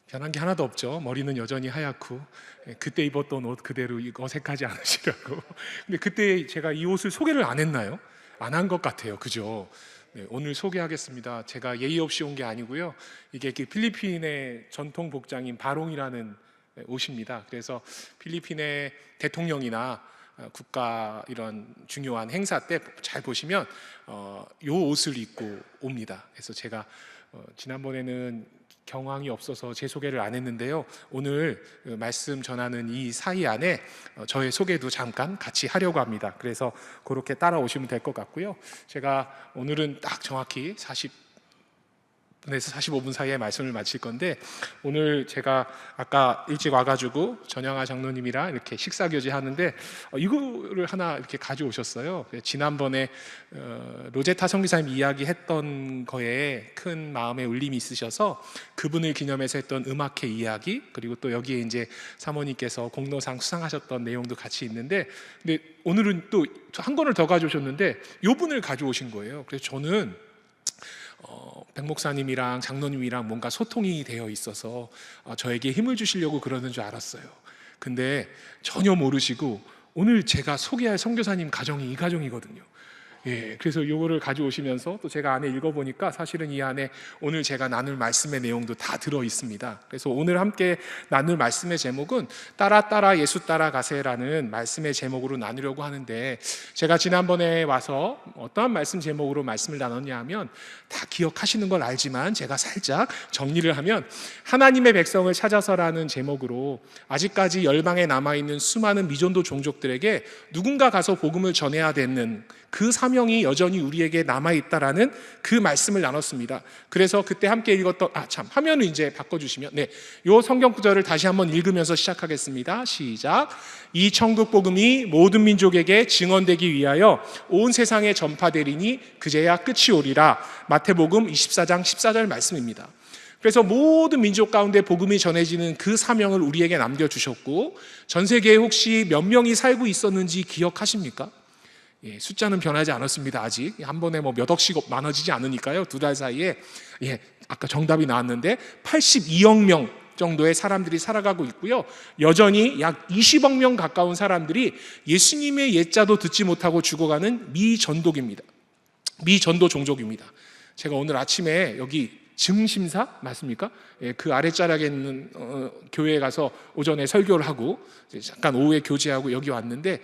변한 게 하나도 없죠. 머리는 여전히 하얗고 그때 입었던 옷 그대로 어색하지 않으시라고. 근데 그때 제가 이 옷을 소개를 안 했나요? 안 한 것 같아요. 그죠? 네, 오늘 소개하겠습니다. 제가 예의 없이 온 게 아니고요. 이게 그 필리핀의 전통 복장인 바롱이라는 옷입니다. 그래서 필리핀의 대통령이나 국가 이런 중요한 행사 때 잘 보시면 요 옷을 입고 옵니다. 그래서 제가 지난번에는 경황이 없어서 제 소개를 안 했는데요. 오늘 말씀 전하는 이 사이 안에 저의 소개도 잠깐 같이 하려고 합니다. 그래서 그렇게 따라오시면 될 것 같고요. 제가 오늘은 딱 정확히 40분에서 45분 사이에 말씀을 마칠 건데, 오늘 제가 아까 일찍 와가지고 전영아 장로님이랑 이렇게 식사 교제하는데 이거를 하나 이렇게 가져오셨어요. 지난번에 로제타 선교사님 이야기했던 거에 큰 마음의 울림이 있으셔서 그분을 기념해서 했던 음악회 이야기, 그리고 또 여기에 이제 사모님께서 공로상 수상하셨던 내용도 같이 있는데, 근데 오늘은 또 한 권을 더 가져오셨는데 요 분을 가져오신 거예요. 그래서 저는 백 목사님이랑 장로님이랑 뭔가 소통이 되어 있어서 저에게 힘을 주시려고 그러는 줄 알았어요. 근데 전혀 모르시고 오늘 제가 소개할 선교사님 가정이 이 가정이거든요. 예, 그래서 이거를 가져오시면서 또 제가 안에 읽어보니까 사실은 이 안에 오늘 제가 나눌 말씀의 내용도 다 들어 있습니다. 그래서 오늘 함께 나눌 말씀의 제목은 따라 예수 따라가세라는 말씀의 제목으로 나누려고 하는데, 제가 지난번에 와서 어떠한 말씀 제목으로 말씀을 나눴냐 하면 다 기억하시는 걸 알지만 제가 살짝 정리를 하면 하나님의 백성을 찾아서라는 제목으로 아직까지 열방에 남아있는 수많은 미전도 종족들에게 누군가 가서 복음을 전해야 되는 그 사명이 여전히 우리에게 남아있다라는 그 말씀을 나눴습니다. 그래서 그때 함께 읽었던 화면을 이제 바꿔주시면, 네, 요 성경 구절을 다시 한번 읽으면서 시작하겠습니다. 시작. 이 천국 복음이 모든 민족에게 증언되기 위하여 온 세상에 전파되리니 그제야 끝이 오리라. 마태복음 24장 14절 말씀입니다. 그래서 모든 민족 가운데 복음이 전해지는 그 사명을 우리에게 남겨주셨고, 전 세계에 혹시 몇 명이 살고 있었는지 기억하십니까? 예, 숫자는 변하지 않았습니다. 아직 한 번에 몇 억씩 많아지지 않으니까요. 두 달 사이에, 예, 아까 정답이 나왔는데 82억 명 정도의 사람들이 살아가고 있고요. 여전히 약 20억 명 가까운 사람들이 예수님의 옛자도 듣지 못하고 죽어가는 미전독입니다. 미전도 종족입니다. 제가 오늘 아침에 여기 증심사 맞습니까? 예, 그 아랫자락에 있는 교회에 가서 오전에 설교를 하고 잠깐 오후에 교제하고 여기 왔는데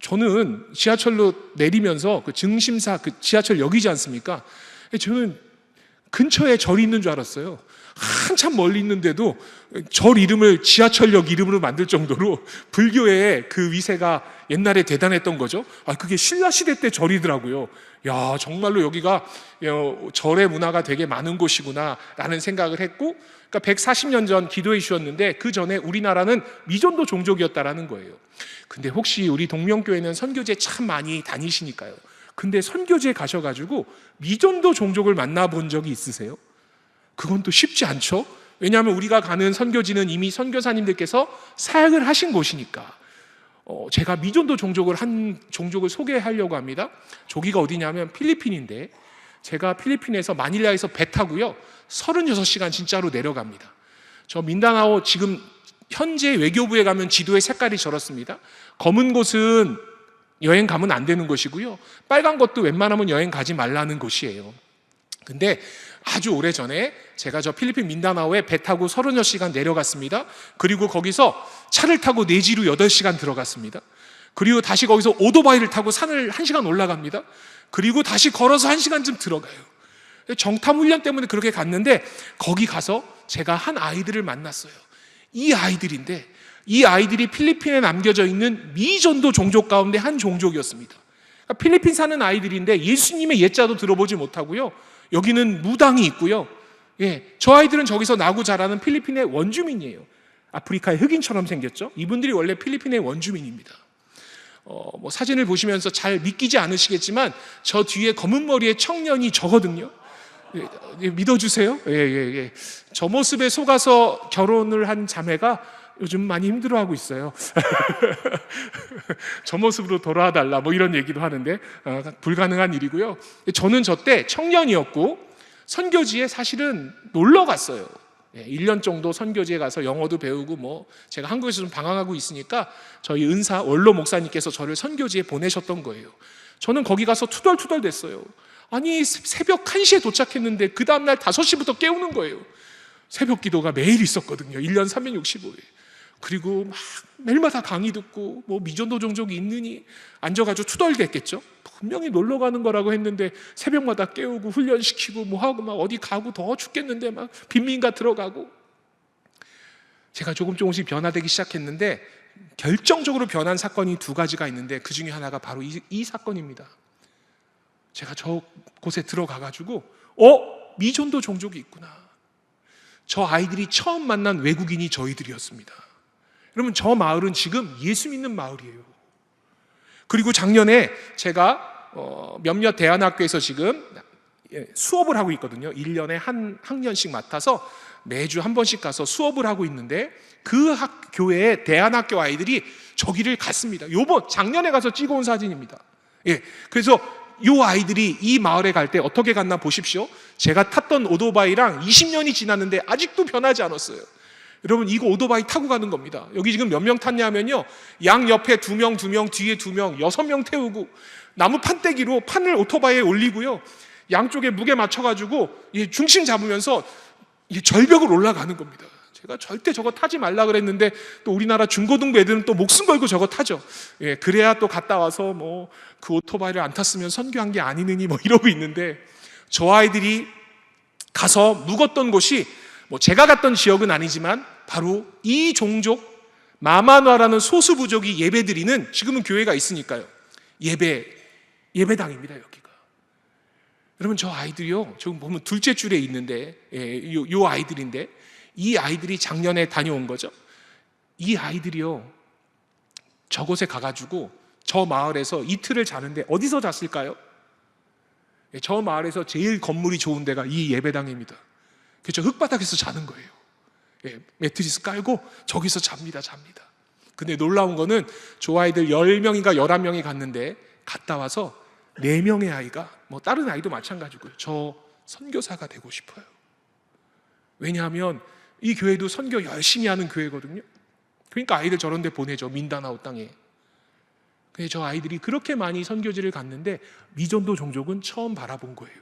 저는 지하철로 내리면서 그 증심사 그 지하철역이지 않습니까? 저는 근처에 절이 있는 줄 알았어요. 한참 멀리 있는데도 절 이름을 지하철역 이름으로 만들 정도로 불교의 그 위세가 옛날에 대단했던 거죠. 그게 신라시대 때 절이더라고요. 야, 정말로 여기가 절의 문화가 되게 많은 곳이구나 라는 생각을 했고, 그러니까 140년 전 기도해 주셨는데 그 전에 우리나라는 미전도 종족이었다라는 거예요. 근데 혹시 우리 동명교회는 선교제 참 많이 다니시니까요. 근데 선교제 가셔가지고 미전도 종족을 만나본 적이 있으세요? 그건 또 쉽지 않죠. 왜냐하면 우리가 가는 선교지는 이미 선교사님들께서 사역을 하신 곳이니까. 제가 미전도 종족을 한 종족을 소개하려고 합니다. 저기가 어디냐면 필리핀인데, 제가 필리핀에서 마닐라에서 배 타고요 36시간 진짜로 내려갑니다. 저 민다나오 지금 현재 외교부에 가면 지도의 색깔이 저렇습니다. 검은 곳은 여행 가면 안 되는 곳이고요, 빨간 것도 웬만하면 여행 가지 말라는 곳이에요. 근데 아주 오래전에 제가 저 필리핀 민다나오에 배 타고 36시간 내려갔습니다. 그리고 거기서 차를 타고 내지로 8시간 들어갔습니다. 그리고 다시 거기서 오토바이를 타고 산을 1시간 올라갑니다. 그리고 다시 걸어서 1시간쯤 들어가요. 정탐 훈련 때문에 그렇게 갔는데 거기 가서 제가 한 아이들을 만났어요. 이 아이들인데 이 아이들이 필리핀에 남겨져 있는 미전도 종족 가운데 한 종족이었습니다. 그러니까 필리핀 사는 아이들인데 예수님의 옛자도 들어보지 못하고요, 여기는 무당이 있고요. 예, 저 아이들은 저기서 나고 자라는 필리핀의 원주민이에요. 아프리카의 흑인처럼 생겼죠. 이분들이 원래 필리핀의 원주민입니다. 사진을 보시면서 잘 믿기지 않으시겠지만 저 뒤에 검은 머리의 청년이 저거든요. 예, 믿어주세요. 예. 저 모습에 속아서 결혼을 한 자매가 요즘 많이 힘들어하고 있어요. 저 모습으로 돌아와달라 이런 얘기도 하는데 불가능한 일이고요. 저는 저 때 청년이었고 선교지에 사실은 놀러 갔어요. 1년 정도 선교지에 가서 영어도 배우고 뭐 제가 한국에서 좀 방황하고 있으니까 저희 은사 원로 목사님께서 저를 선교지에 보내셨던 거예요. 저는 거기 가서 투덜투덜 됐어요. 아니 새벽 1시에 도착했는데 그 다음날 5시부터 깨우는 거예요. 새벽 기도가 매일 있었거든요. 1년 365일. 그리고 막 매일마다 강의 듣고 뭐 미전도 종족이 있느니 앉아가지고 투덜댔겠죠. 분명히 놀러 가는 거라고 했는데 새벽마다 깨우고 훈련시키고 뭐 하고 막 어디 가고 더 죽겠는데 막 빈민가 들어가고. 제가 조금씩 변화되기 시작했는데 결정적으로 변한 사건이 2가지가 있는데 그 중에 하나가 바로 이 사건입니다. 제가 저 곳에 들어가가지고 미전도 종족이 있구나. 저 아이들이 처음 만난 외국인이 저희들이었습니다. 여러분, 저 마을은 지금 예수 믿는 마을이에요. 그리고 작년에 제가 몇몇 대안학교에서 지금 수업을 하고 있거든요. 1년에 한 학년씩 맡아서 매주 한 번씩 가서 수업을 하고 있는데 그 교회의 대안학교 아이들이 저기를 갔습니다. 작년에 가서 찍어온 사진입니다. 그래서 이 아이들이 이 마을에 갈 때 어떻게 갔나 보십시오. 제가 탔던 오토바이랑 20년이 지났는데 아직도 변하지 않았어요. 여러분, 이거 오토바이 타고 가는 겁니다. 여기 지금 몇 명 탔냐면요, 양 옆에 2명, 뒤에 2명, 6명 태우고 나무 판때기로 판을 오토바이에 올리고요, 양쪽에 무게 맞춰가지고 중심 잡으면서 절벽을 올라가는 겁니다. 제가 절대 저거 타지 말라 그랬는데 또 우리나라 중고등부 애들은 또 목숨 걸고 저거 타죠. 그래야 또 갔다 와서 뭐 그 오토바이를 안 탔으면 선교한 게 아니느니 뭐 이러고 있는데, 저 아이들이 가서 묵었던 곳이 뭐 제가 갔던 지역은 아니지만 바로 이 종족 마마누아라는 소수 부족이 예배드리는, 지금은 교회가 있으니까요, 예배당입니다. 여기가. 여러분, 저 아이들이요, 지금 보면 둘째 줄에 있는데 요 아이들인데, 이 아이들이 작년에 다녀온 거죠. 이 아이들이요, 저곳에 가가지고 저 마을에서 이틀을 자는데 어디서 잤을까요? 저 마을에서 제일 건물이 좋은 데가 이 예배당입니다. 그렇죠? 흙바닥에서 자는 거예요. 매트리스 깔고 저기서 잡니다. 근데 놀라운 거는 저 아이들 10명인가 11명이 갔는데 갔다 와서 4명의 아이가, 뭐 다른 아이도 마찬가지고요, 저 선교사가 되고 싶어요. 왜냐하면 이 교회도 선교 열심히 하는 교회거든요. 그러니까 아이들 저런 데 보내죠. 민다나오 땅에. 근데 저 아이들이 그렇게 많이 선교지를 갔는데 미전도 종족은 처음 바라본 거예요.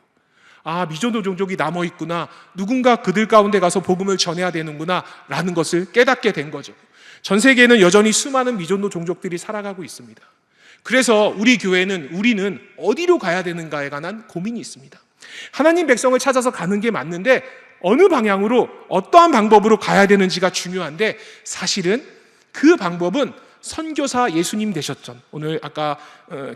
아, 미전도 종족이 남아있구나, 누군가 그들 가운데 가서 복음을 전해야 되는구나 라는 것을 깨닫게 된 거죠. 전 세계에는 여전히 수많은 미전도 종족들이 살아가고 있습니다. 그래서 우리는 어디로 가야 되는가에 관한 고민이 있습니다. 하나님 백성을 찾아서 가는 게 맞는데 어느 방향으로, 어떠한 방법으로 가야 되는지가 중요한데, 사실은 그 방법은 선교사 예수님 되셨던, 오늘 아까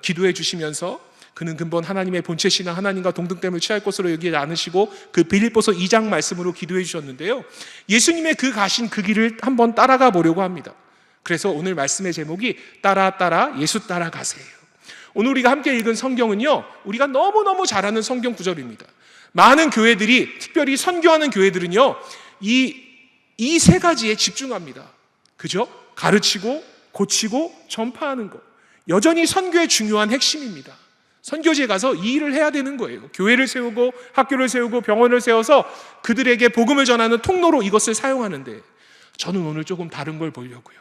기도해 주시면서 그는 근본 하나님의 본체시나 하나님과 동등됨을 취할 것으로 여기지 않으시고 그 빌립보서 2장 말씀으로 기도해 주셨는데요, 예수님의 그 가신 그 길을 한번 따라가 보려고 합니다. 그래서 오늘 말씀의 제목이 따라 예수 따라가세요. 오늘 우리가 함께 읽은 성경은요, 우리가 너무너무 잘 아는 성경 구절입니다. 많은 교회들이, 특별히 선교하는 교회들은요, 이 3가지에 집중합니다. 그죠? 가르치고 고치고 전파하는 것, 여전히 선교의 중요한 핵심입니다. 선교지에 가서 이 일을 해야 되는 거예요. 교회를 세우고 학교를 세우고 병원을 세워서 그들에게 복음을 전하는 통로로 이것을 사용하는데, 저는 오늘 조금 다른 걸 보려고요.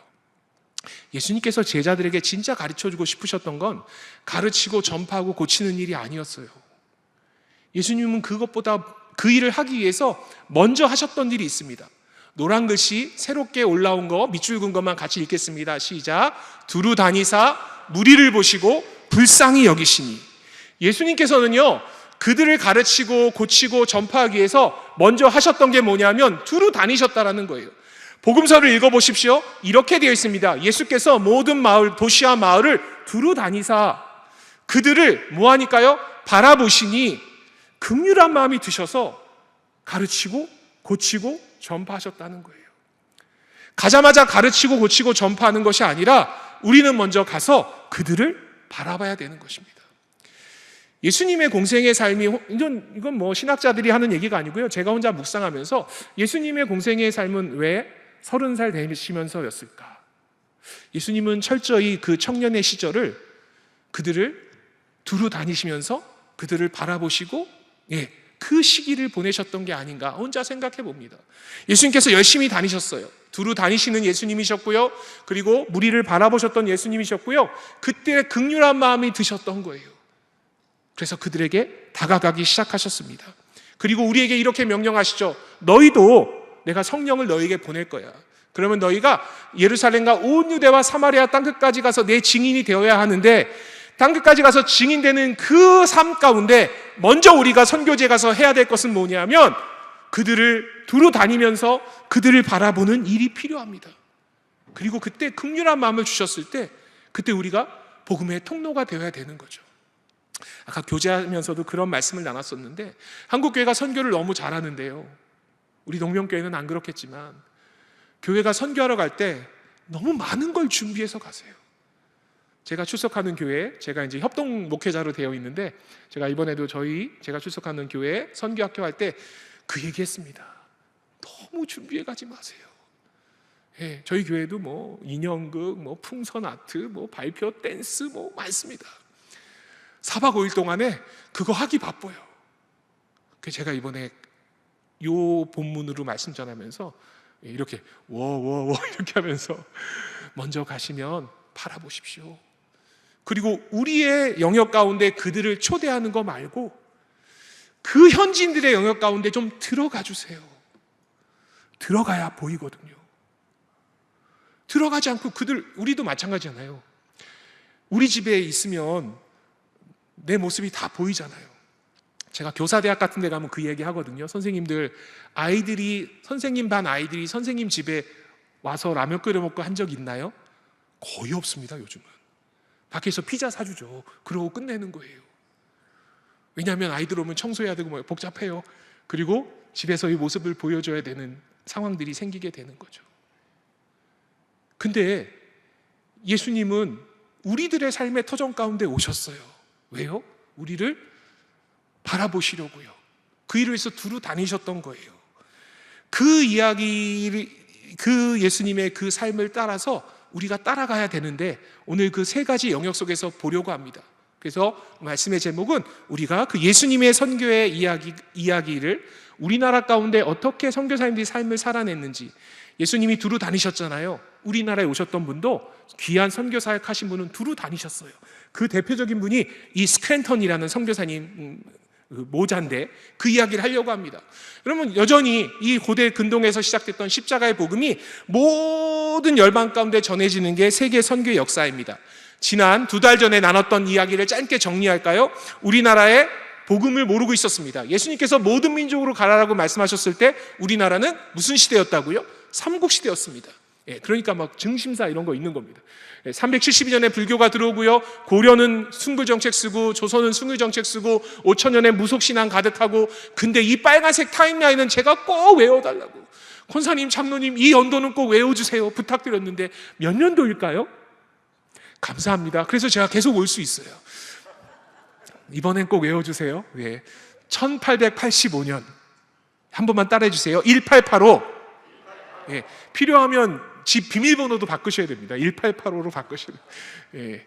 예수님께서 제자들에게 진짜 가르쳐주고 싶으셨던 건 가르치고 전파하고 고치는 일이 아니었어요. 예수님은 그것보다 그 일을 하기 위해서 먼저 하셨던 일이 있습니다. 노란 글씨 새롭게 올라온 거, 밑줄 긋은 것만 같이 읽겠습니다. 시작. 두루 다니사 무리를 보시고 불쌍히 여기시니. 예수님께서는요, 그들을 가르치고 고치고 전파하기 위해서 먼저 하셨던 게 뭐냐면 두루 다니셨다라는 거예요. 복음서를 읽어보십시오. 이렇게 되어 있습니다. 예수께서 모든 마을, 도시와 마을을 두루 다니사 그들을 뭐하니까요? 바라보시니 긍휼한 마음이 드셔서 가르치고 고치고 전파하셨다는 거예요. 가자마자 가르치고 고치고 전파하는 것이 아니라 우리는 먼저 가서 그들을 바라봐야 되는 것입니다. 예수님의 공생의 삶이, 이건 뭐 신학자들이 하는 얘기가 아니고요, 제가 혼자 묵상하면서 예수님의 공생의 삶은 왜 30살 되시면서였을까? 예수님은 철저히 그 청년의 시절을 그들을 두루 다니시면서 그들을 바라보시고 그 시기를 보내셨던 게 아닌가 혼자 생각해 봅니다. 예수님께서 열심히 다니셨어요. 두루 다니시는 예수님이셨고요, 그리고 무리를 바라보셨던 예수님이셨고요, 그때 긍휼한 마음이 드셨던 거예요. 그래서 그들에게 다가가기 시작하셨습니다. 그리고 우리에게 이렇게 명령하시죠. 너희도 내가 성령을 너희에게 보낼 거야. 그러면 너희가 예루살렘과 온 유대와 사마리아 땅끝까지 가서 내 증인이 되어야 하는데, 땅끝까지 가서 증인되는 그 삶 가운데 먼저 우리가 선교지에 가서 해야 될 것은 뭐냐면 그들을 두루 다니면서 그들을 바라보는 일이 필요합니다. 그리고 그때 긍휼한 마음을 주셨을 때 그때 우리가 복음의 통로가 되어야 되는 거죠. 아까 교제하면서도 그런 말씀을 나눴었는데, 한국교회가 선교를 너무 잘하는데요, 우리 농명교회는 안 그렇겠지만 교회가 선교하러 갈 때 너무 많은 걸 준비해서 가세요. 제가 출석하는 교회, 제가 이제 협동 목회자로 되어 있는데, 제가 이번에도 제가 출석하는 교회 선교학교 할 때 그 얘기했습니다. 너무 준비해 가지 마세요. 예, 저희 교회도 뭐 인형극, 뭐 풍선 아트, 뭐 발표 댄스 뭐 많습니다. 4박 5일 동안에 그거 하기 바빠요. 그래서 제가 이번에 요 본문으로 말씀 전하면서 이렇게 워워워 이렇게 하면서 먼저 가시면 바라보십시오. 그리고 우리의 영역 가운데 그들을 초대하는 거 말고 그 현지인들의 영역 가운데 좀 들어가 주세요. 들어가야 보이거든요. 들어가지 않고 우리도 마찬가지잖아요. 우리 집에 있으면 내 모습이 다 보이잖아요. 제가 교사대학 같은 데 가면 그 얘기 하거든요. 선생님 반 아이들이 선생님 집에 와서 라면 끓여 먹고 한 적 있나요? 거의 없습니다, 요즘은. 밖에서 피자 사주죠. 그러고 끝내는 거예요. 왜냐하면 아이들 오면 청소해야 되고 뭐 복잡해요. 그리고 집에서의 모습을 보여줘야 되는 상황들이 생기게 되는 거죠. 근데 예수님은 우리들의 삶의 터전 가운데 오셨어요. 왜요? 우리를 바라보시려고요. 그 일을 위해서 두루 다니셨던 거예요. 그 예수님의 그 삶을 따라서 우리가 따라가야 되는데, 오늘 그 세 가지 영역 속에서 보려고 합니다. 그래서 말씀의 제목은 우리가 그 예수님의 선교의 이야기를 우리나라 가운데 어떻게 선교사님들이 삶을 살아냈는지. 예수님이 두루 다니셨잖아요. 우리나라에 오셨던 분도 귀한 선교 사역 하신 분은 두루 다니셨어요. 그 대표적인 분이 이 스크랜턴이라는 선교사님 모자인데, 그 이야기를 하려고 합니다. 그러면 여전히 이 고대 근동에서 시작됐던 십자가의 복음이 모든 열방 가운데 전해지는 게 세계 선교의 역사입니다. 지난 2달 전에 나눴던 이야기를 짧게 정리할까요? 우리나라에 복음을 모르고 있었습니다. 예수님께서 모든 민족으로 가라라고 말씀하셨을 때 우리나라는 무슨 시대였다고요? 삼국시대였습니다. 그러니까 막 증심사 이런 거 있는 겁니다. 372년에 불교가 들어오고요, 고려는 승불정책 쓰고 조선은 승유정책 쓰고 5,000년의 무속신앙 가득하고. 근데 이 빨간색 타임라인은 제가 꼭 외워달라고, 권사님, 장로님 이 연도는 꼭 외워주세요 부탁드렸는데 몇 년도일까요? 감사합니다. 그래서 제가 계속 올 수 있어요. 이번엔 꼭 외워주세요. 1885년 한 번만 따라해 주세요. 1885. 필요하면 집 비밀번호도 바꾸셔야 됩니다. 1885로 바꾸셔야 돼요.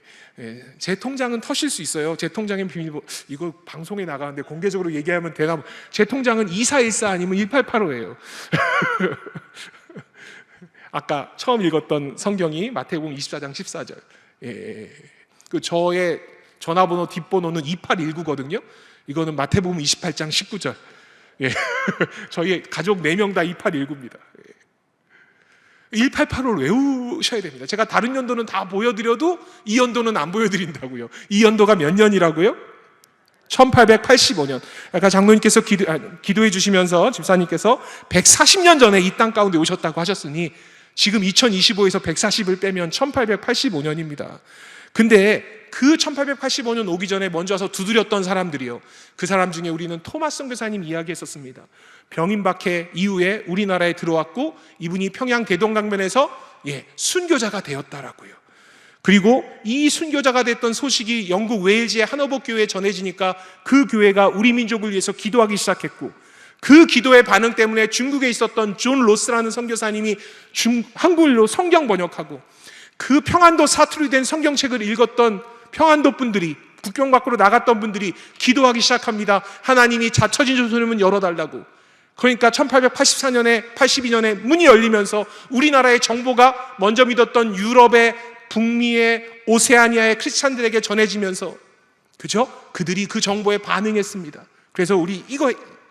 제 통장은 터실 수 있어요. 제 통장엔 비밀번호, 이거 방송에 나가는데 공개적으로 얘기하면 되나? 제 통장은 2414 아니면 1885예요. 아까 처음 읽었던 성경이 마태복음 24장 14절. 그 저의 전화번호 뒷번호는 2819거든요. 이거는 마태복음 28장 19절. 저희 가족 4명 다 2819입니다. 1885를 외우셔야 됩니다. 제가 다른 연도는 다 보여드려도 이 연도는 안 보여드린다고요. 이 연도가 몇 년이라고요? 1885년. 아까 장로님께서 기도해 주시면서 집사님께서 140년 전에 이 땅 가운데 오셨다고 하셨으니 지금 2025에서 140을 빼면 1885년입니다. 근데 그 1885년 오기 전에 먼저 와서 두드렸던 사람들이요, 그 사람 중에 우리는 토마스 선교사님 이야기했었습니다. 병임박해 이후에 우리나라에 들어왔고 이분이 평양 대동강변에서 순교자가 되었다라고요. 그리고 이 순교자가 됐던 소식이 영국 웨일즈의 하너버 교회에 전해지니까 그 교회가 우리 민족을 위해서 기도하기 시작했고, 그 기도의 반응 때문에 중국에 있었던 존 로스라는 선교사님이 한글로 성경 번역하고, 그 평안도 사투리 된 성경책을 읽었던 평안도 분들이 국경 밖으로 나갔던 분들이 기도하기 시작합니다. 하나님이 자처진 조선의 문 열어달라고. 그러니까 1884년에 82년에 문이 열리면서 우리나라의 정보가 먼저 믿었던 유럽의 북미의 오세아니아의 크리스찬들에게 전해지면서, 그죠? 그들이 그 정보에 반응했습니다. 그래서 우리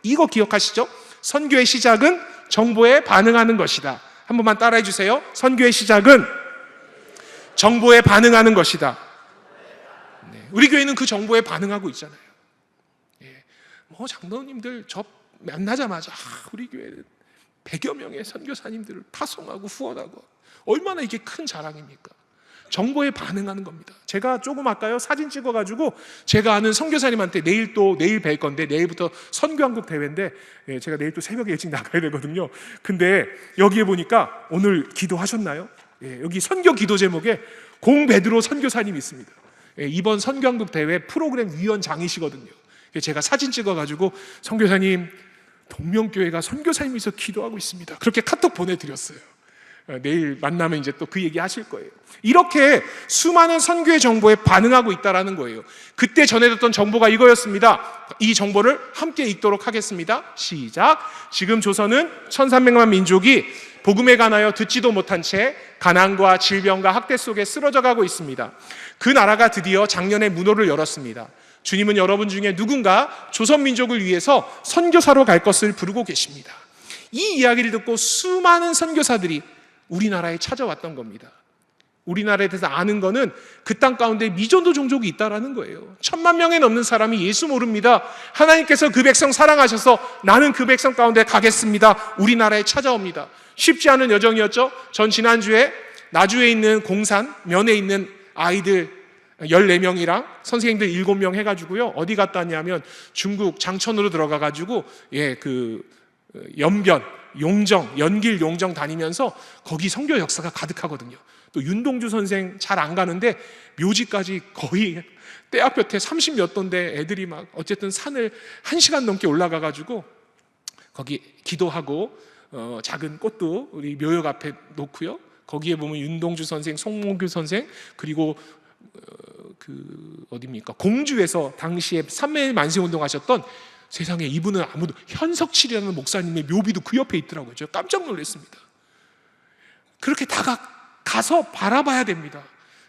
이거 기억하시죠? 선교의 시작은 정보에 반응하는 것이다. 한 번만 따라해 주세요. 선교의 시작은 정보에 반응하는 것이다. 네, 우리 교회는 그 정보에 반응하고 있잖아요. 예, 뭐 장로님들 저 만나자마자 우리 교회는 100여 명의 선교사님들을 파송하고 후원하고, 얼마나 이게 큰 자랑입니까? 정보에 반응하는 겁니다. 제가 조금 아까요 사진 찍어가지고 제가 아는 선교사님한테 내일 뵐 건데, 내일부터 선교한국 대회인데, 예, 제가 내일 또 새벽에 일찍 나가야 되거든요. 근데 여기에 보니까 오늘 기도하셨나요? 예, 여기 선교 기도 제목에 공베드로 선교사님이 있습니다. 예, 이번 선교한국 대회 프로그램 위원장이시거든요. 제가 사진 찍어가지고 선교사님, 동명교회가 선교사님이 있어 기도하고 있습니다, 그렇게 카톡 보내드렸어요. 내일 만나면 이제 또 그 얘기 하실 거예요. 이렇게 수많은 선교의 정보에 반응하고 있다는 거예요. 그때 전해졌던 정보가 이거였습니다. 이 정보를 함께 읽도록 하겠습니다. 시작. 지금 조선은 1300만 민족이 복음에 관하여 듣지도 못한 채 가난과 질병과 학대 속에 쓰러져 가고 있습니다. 그 나라가 드디어 작년에 문호를 열었습니다. 주님은 여러분 중에 누군가 조선 민족을 위해서 선교사로 갈 것을 부르고 계십니다. 이 이야기를 듣고 수많은 선교사들이 우리나라에 찾아왔던 겁니다. 우리나라에 대해서 아는 거는 그 땅 가운데 미전도 종족이 있다라는 거예요. 1000만 명에 넘는 사람이 예수 모릅니다. 하나님께서 그 백성 사랑하셔서 나는 그 백성 가운데 가겠습니다, 우리나라에 찾아옵니다. 쉽지 않은 여정이었죠. 전 지난주에 나주에 있는 공산 면에 있는 아이들 14명이랑 선생님들 7명 해가지고요, 어디 갔다 왔냐면 중국 장천으로 들어가가지고 연변, 용정, 연길 용정 다니면서 거기 선교 역사가 가득하거든요. 또 윤동주 선생 잘 안 가는데 묘지까지 거의 떼앞볕에 30몇 도인데 애들이 막 어쨌든 산을 1시간 넘게 올라가가지고 거기 기도하고 작은 꽃도 우리 묘역 앞에 놓고요, 거기에 보면 윤동주 선생, 송몽규 선생, 그리고 어디입니까? 공주에서 당시에 삼매일 만세운동 하셨던, 세상에 이분은 아무도, 현석칠이라는 목사님의 묘비도 그 옆에 있더라고요. 제가 깜짝 놀랐습니다. 그렇게 가서 바라봐야 됩니다.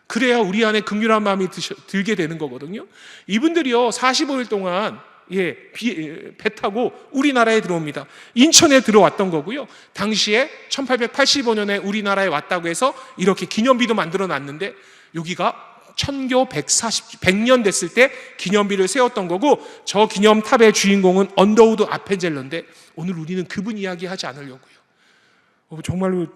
그래야 우리 안에 긍휼한 마음이 들게 되는 거거든요. 이분들이요 45일 동안 배 타고 우리나라에 들어옵니다. 인천에 들어왔던 거고요. 당시에 1885년에 우리나라에 왔다고 해서 이렇게 기념비도 만들어 놨는데, 여기가 천교 100년 됐을 때 기념비를 세웠던 거고, 저 기념탑의 주인공은 언더우드 아펜젤러인데 오늘 우리는 그분 이야기하지 않으려고요. 정말로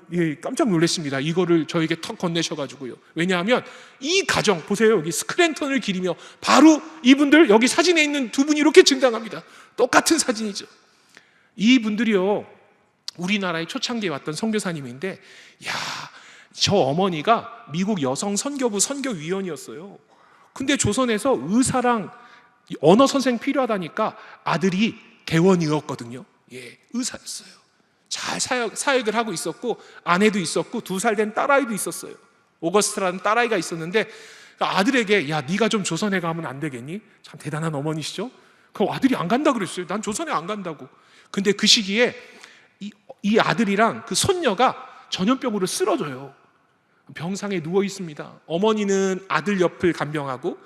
깜짝 놀랐습니다. 이거를 저에게 턱 건네셔가지고요. 왜냐하면 이 가정 보세요. 여기 스크랜턴을 기리며 바로 이분들, 여기 사진에 있는 두 분이 이렇게 증당합니다. 똑같은 사진이죠. 이분들이요 우리나라의 초창기에 왔던 선교사님인데, 저 어머니가 미국 여성 선교부 선교위원이었어요. 근데 조선에서 의사랑 언어 선생 필요하다니까 아들이 개원이었거든요. 의사였어요. 잘 사역을 하고 있었고, 아내도 있었고 2살 된 딸아이도 있었어요. 오거스트라는 딸아이가 있었는데, 아들에게 네가 좀 조선에 가면 안 되겠니? 참 대단한 어머니시죠. 그 아들이 안 간다 그랬어요. 난 조선에 안 간다고. 근데 그 시기에 이 아들이랑 그 손녀가 전염병으로 쓰러져요. 병상에 누워 있습니다. 어머니는 아들 옆을 간병하고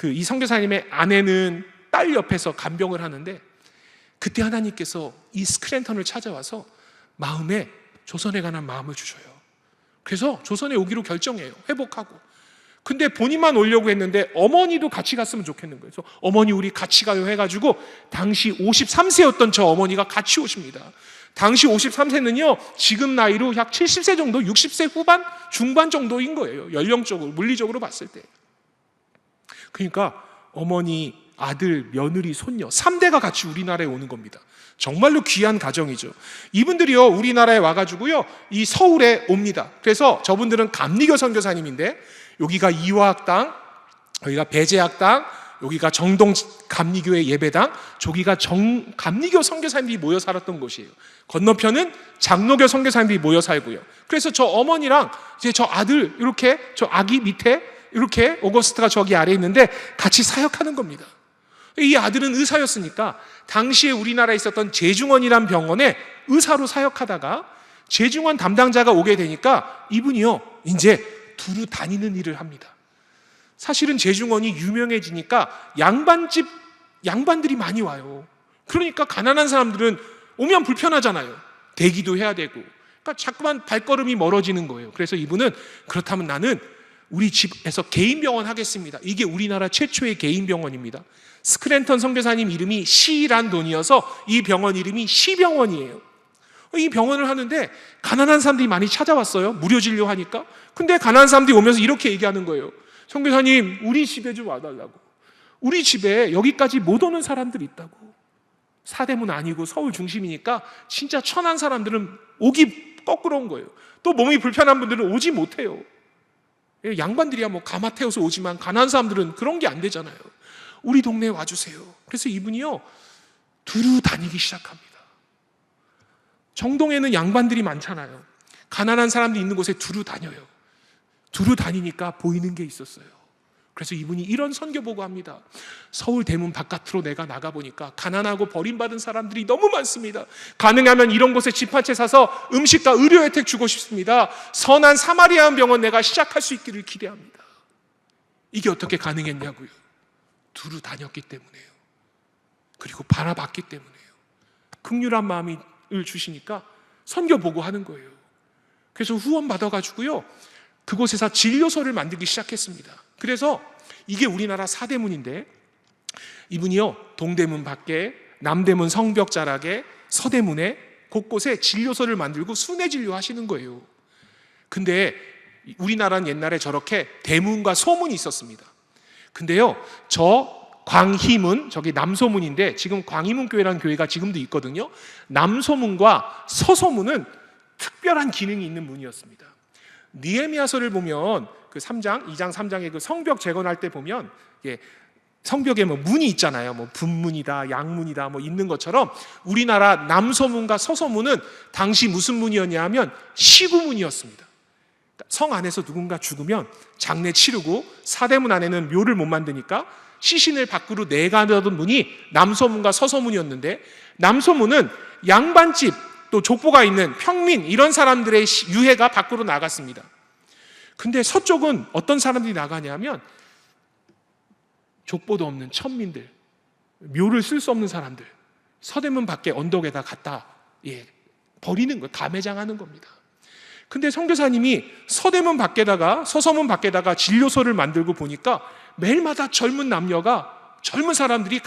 이 선교사님의 아내는 딸 옆에서 간병을 하는데, 그때 하나님께서 이 스크랜턴을 찾아와서 마음에 조선에 관한 마음을 주셔요. 그래서 조선에 오기로 결정해요. 회복하고. 근데 본인만 오려고 했는데 어머니도 같이 갔으면 좋겠는 거예요. 그래서 어머니 우리 같이 가요 해가지고 당시 53세였던 저 어머니가 같이 오십니다. 당시 53세는요 지금 나이로 약 70세 정도, 60세 후반, 중반 정도인 거예요. 연령적으로, 물리적으로 봤을 때. 그러니까 어머니, 아들, 며느리, 손녀 3대가 같이 우리나라에 오는 겁니다. 정말로 귀한 가정이죠. 이분들이요 우리나라에 와가지고요 이 서울에 옵니다. 그래서 저분들은 감리교 선교사님인데, 여기가 이화학당, 여기가 배제학당, 여기가 정동 감리교회 예배당, 저기가 감리교 선교사님들이 모여 살았던 곳이에요. 건너편은 장로교 선교사님들이 모여 살고요. 그래서 저 어머니랑 이제 저 아들, 이렇게 저 아기 밑에 이렇게 오거스트가 저기 아래 있는데 같이 사역하는 겁니다. 이 아들은 의사였으니까 당시에 우리나라에 있었던 제중원이란 병원에 의사로 사역하다가 제중원 담당자가 오게 되니까 이분이요 이제 두루 다니는 일을 합니다. 사실은 제중원이 유명해지니까 양반들이 많이 와요. 그러니까 가난한 사람들은 오면 불편하잖아요. 대기도 해야 되고. 그러니까 자꾸만 발걸음이 멀어지는 거예요. 그래서 이분은 그렇다면 나는 우리 집에서 개인 병원 하겠습니다. 이게 우리나라 최초의 개인 병원입니다. 스크랜턴 선교사님 이름이 시란 돈이어서 이 병원 이름이 시병원이에요. 이 병원을 하는데 가난한 사람들이 많이 찾아왔어요. 무료 진료하니까. 근데 가난한 사람들이 오면서 이렇게 얘기하는 거예요. 선교사님, 우리 집에 좀 와달라고. 우리 집에 여기까지 못 오는 사람들이 있다고. 사대문 아니고 서울 중심이니까 진짜 천한 사람들은 오기 거꾸로운 거예요. 또 몸이 불편한 분들은 오지 못해요. 양반들이야 뭐 가마 태워서 오지만 가난한 사람들은 그런 게 안 되잖아요. 우리 동네에 와주세요. 그래서 이분이요 두루 다니기 시작합니다. 정동에는 양반들이 많잖아요. 가난한 사람들이 있는 곳에 두루 다녀요. 두루 다니니까 보이는 게 있었어요. 그래서 이분이 이런 선교 보고합니다. 서울 대문 바깥으로 내가 나가보니까 가난하고 버림받은 사람들이 너무 많습니다. 가능하면 이런 곳에 집 한 채 사서 음식과 의료 혜택 주고 싶습니다. 선한 사마리아 병원 내가 시작할 수 있기를 기대합니다. 이게 어떻게 가능했냐고요. 두루 다녔기 때문에요. 그리고 바라봤기 때문에요. 긍휼한 마음을 주시니까 선교 보고하는 거예요. 그래서 후원 받아가지고요 그곳에서 진료소를 만들기 시작했습니다. 그래서 이게 우리나라 사대문인데 이분이요 동대문 밖에 남대문 성벽 자락에 서대문에 곳곳에 진료소를 만들고 순회 진료하시는 거예요. 근데 우리나라는 옛날에 저렇게 대문과 소문이 있었습니다. 근데요 저 광희문, 저기 남소문인데 지금 광희문 교회라는 교회가 지금도 있거든요. 남소문과 서소문은 특별한 기능이 있는 문이었습니다. 느헤미야서를 보면 그 3장, 2장, 3장의 그 성벽 재건할 때 보면 성벽에 뭐 문이 있잖아요. 뭐 분문이다, 양문이다 뭐 있는 것처럼 우리나라 남소문과 서소문은 당시 무슨 문이었냐 하면 시구문이었습니다. 성 안에서 누군가 죽으면 장례 치르고 사대문 안에는 묘를 못 만드니까 시신을 밖으로 내가던 문이 남소문과 서소문이었는데 남소문은 양반집 또 족보가 있는 평민 이런 사람들의 유해가 밖으로 나갔습니다. 근데 서쪽은 어떤 사람들이 나가냐면 족보도 없는 천민들, 묘를 쓸 수 없는 사람들, 서대문 밖에 언덕에다 갖다 버리는 거, 가매장하는 겁니다. 근데 선교사님이 서대문 밖에다가 서서문 밖에다가 진료소를 만들고 보니까 매일마다 젊은 남녀가 젊은 사람들이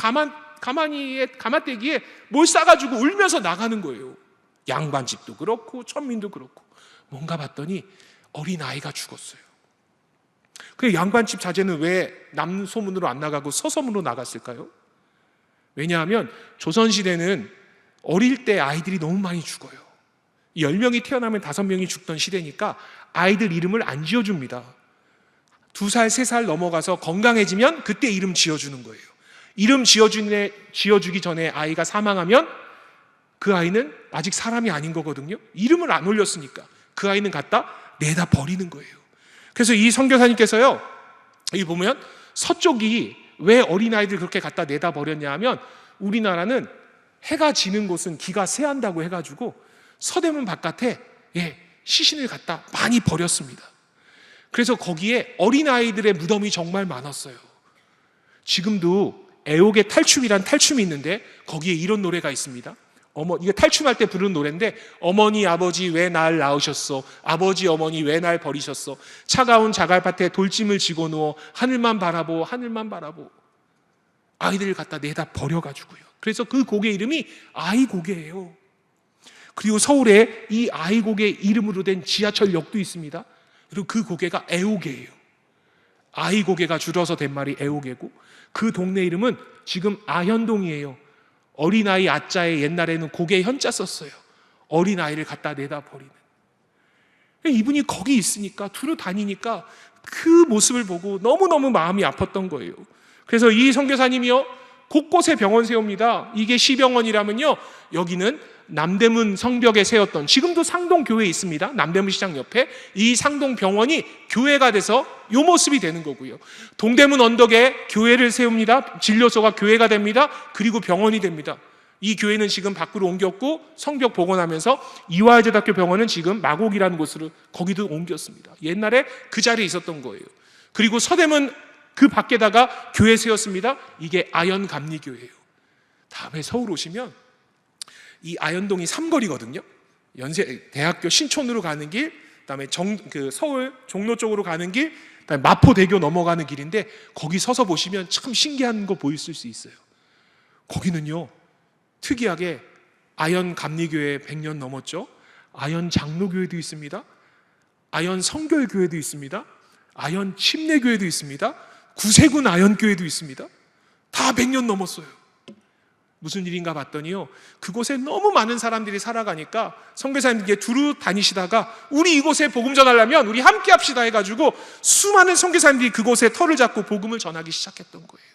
가마떼기에 뭘 싸가지고 울면서 나가는 거예요. 양반집도 그렇고 천민도 그렇고 뭔가 봤더니 어린아이가 죽었어요. 그 양반집 자제는 왜 남소문으로 안 나가고 서소문으로 나갔을까요? 왜냐하면 조선시대는 어릴 때 아이들이 너무 많이 죽어요. 10명이 태어나면 5명이 죽던 시대니까 아이들 이름을 안 지어줍니다. 2살, 3살 넘어가서 건강해지면 그때 이름 지어주는 거예요. 이름 지어주기 전에 아이가 사망하면 그 아이는 아직 사람이 아닌 거거든요. 이름을 안 올렸으니까 그 아이는 갖다 내다 버리는 거예요. 그래서 이 선교사님께서요 여기 보면 서쪽이 왜 어린아이들 그렇게 갖다 내다 버렸냐 하면 우리나라는 해가 지는 곳은 기가 새한다고 해가지고 서대문 바깥에 시신을 갖다 많이 버렸습니다. 그래서 거기에 어린아이들의 무덤이 정말 많았어요. 지금도 애옥의 탈춤이란 탈춤이 있는데 거기에 이런 노래가 있습니다. 이게 탈춤할 때 부르는 노래인데 어머니 아버지 왜 날 낳으셨소, 아버지 어머니 왜 날 버리셨소, 차가운 자갈밭에 돌짐을 지고 누워 하늘만 바라보 하늘만 바라보. 아이들을 갖다 내다 버려가지고요. 그래서 그 곡의 이름이 아이곡이에요. 그리고 서울에 이 아이곡의 이름으로 된 지하철역도 있습니다. 그리고 그 고개가 애옥이에요. 아이고개가 줄여서 된 말이 애옥이고 그 동네 이름은 지금 아현동이에요. 어린아이 아자에 옛날에는 고개 현자 썼어요. 어린아이를 갖다 내다 버리는. 이분이 거기 있으니까 두루 다니니까 그 모습을 보고 너무너무 마음이 아팠던 거예요. 그래서 이 선교사님이요 곳곳에 병원 세웁니다. 이게 시병원이라면요 여기는 남대문 성벽에 세웠던, 지금도 상동교회에 있습니다. 남대문 시장 옆에 이 상동병원이 교회가 돼서 이 모습이 되는 거고요. 동대문 언덕에 교회를 세웁니다. 진료소가 교회가 됩니다. 그리고 병원이 됩니다. 이 교회는 지금 밖으로 옮겼고 성벽 복원하면서 이화여자대학교 병원은 지금 마곡이라는 곳으로 거기도 옮겼습니다. 옛날에 그 자리에 있었던 거예요. 그리고 서대문 그 밖에다가 교회 세웠습니다. 이게 아현감리교회예요. 다음에 서울 오시면 이 아현동이 삼거리거든요. 연세대학교 신촌으로 가는 길, 그다음에 서울 종로 쪽으로 가는 길, 그다음에 마포대교 넘어가는 길인데 거기 서서 보시면 참 신기한 거 보이실 수 있어요. 거기는요, 특이하게 아현감리교회 100년 넘었죠. 아현장로교회도 있습니다. 아현성결교회도 있습니다. 아현침례교회도 있습니다. 구세군 아현교회도 있습니다. 다 100년 넘었어요. 무슨 일인가 봤더니요, 그곳에 너무 많은 사람들이 살아가니까 선교사님들께 두루 다니시다가 우리 이곳에 복음 전하려면 우리 함께 합시다 해가지고 수많은 선교사님들이 그곳에 터를 잡고 복음을 전하기 시작했던 거예요.